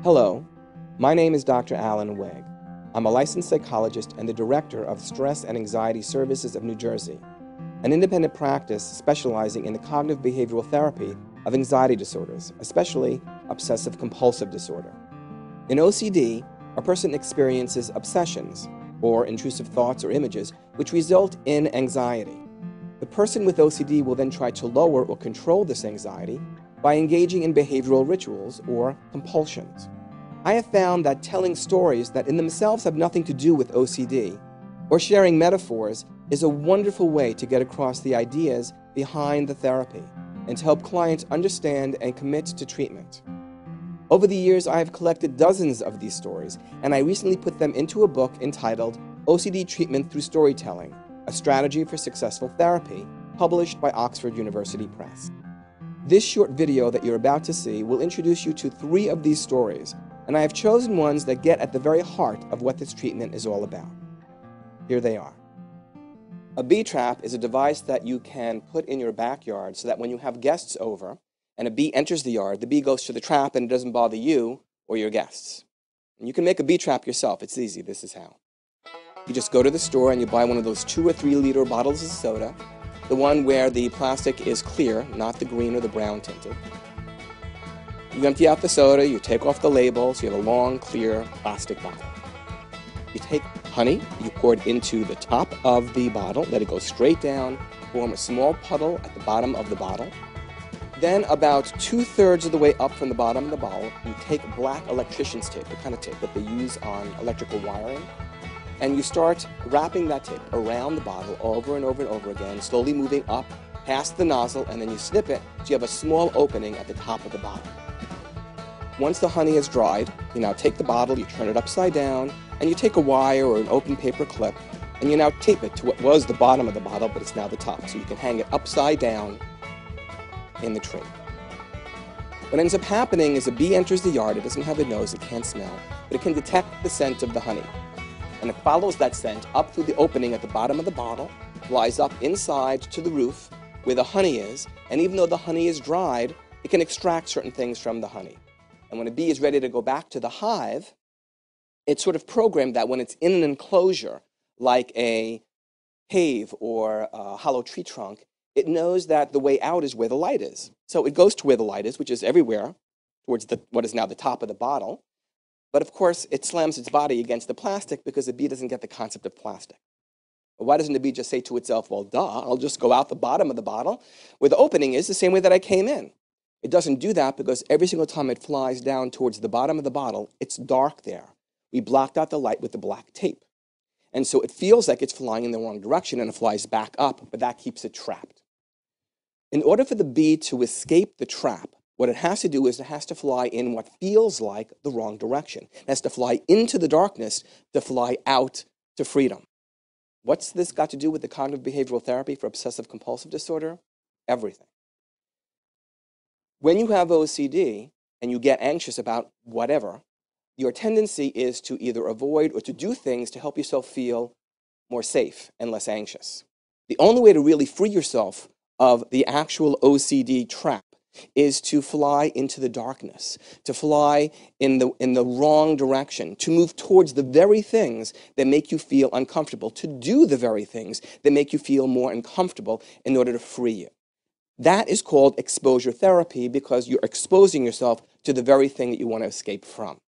Hello, my name is Dr. Alan Wegg. I'm a licensed psychologist and the director of Stress and Anxiety Services of New Jersey, an independent practice specializing in the cognitive behavioral therapy of anxiety disorders, especially obsessive-compulsive disorder. In OCD, a person experiences obsessions, or intrusive thoughts or images, which result in anxiety. The person with OCD will then try to lower or control this anxiety by engaging in behavioral rituals or compulsions. I have found that telling stories that in themselves have nothing to do with OCD or sharing metaphors is a wonderful way to get across the ideas behind the therapy and to help clients understand and commit to treatment. Over the years, I have collected dozens of these stories, and I recently put them into a book entitled OCD Treatment Through Storytelling, A Strategy for Successful Therapy, published by Oxford University Press. This short video that you're about to see will introduce you to 3 of these stories, and I have chosen ones that get at the very heart of what this treatment is all about. Here they are. A bee trap is a device that you can put in your backyard so that when you have guests over and a bee enters the yard, the bee goes to the trap and it doesn't bother you or your guests. And you can make a bee trap yourself. It's easy. This is how. You just go to the store and you buy one of those 2 or 3 liter bottles of soda, the one where the plastic is clear, not the green or the brown tinted. You empty out the soda, you take off the label, so you have a long, clear plastic bottle. You take honey, you pour it into the top of the bottle, let it go straight down, form a small puddle at the bottom of the bottle. Then about 2/3 of the way up from the bottom of the bottle, you take black electrician's tape, the kind of tape that they use on electrical wiring, and you start wrapping that tape around the bottle over and over and over again, slowly moving up past the nozzle, and then you snip it so you have a small opening at the top of the bottle. Once the honey is dried, you now take the bottle, you turn it upside down, and you take a wire or an open paper clip, and you now tape it to what was the bottom of the bottle, but it's now the top, so you can hang it upside down in the tree. What ends up happening is a bee enters the yard. It doesn't have a nose, it can't smell, but it can detect the scent of the honey. And it follows that scent up through the opening at the bottom of the bottle, flies up inside to the roof where the honey is, and even though the honey is dried, it can extract certain things from the honey. And when a bee is ready to go back to the hive, it's sort of programmed that when it's in an enclosure, like a cave or a hollow tree trunk, it knows that the way out is where the light is. So it goes to where the light is, which is everywhere, towards what is now the top of the bottle. But of course, it slams its body against the plastic because the bee doesn't get the concept of plastic. But why doesn't the bee just say to itself, well, duh, I'll just go out the bottom of the bottle where the opening is the same way that I came in. It doesn't do that because every single time it flies down towards the bottom of the bottle, it's dark there. We blocked out the light with the black tape. And so it feels like it's flying in the wrong direction and it flies back up, but that keeps it trapped. In order for the bee to escape the trap, what it has to do is it has to fly in what feels like the wrong direction. It has to fly into the darkness to fly out to freedom. What's this got to do with the cognitive behavioral therapy for obsessive-compulsive disorder? Everything. When you have OCD and you get anxious about whatever, your tendency is to either avoid or to do things to help yourself feel more safe and less anxious. The only way to really free yourself of the actual OCD trap is to fly into the darkness, to fly in the wrong direction, to move towards the very things that make you feel uncomfortable, to do the very things that make you feel more uncomfortable in order to free you. That is called exposure therapy because you're exposing yourself to the very thing that you want to escape from.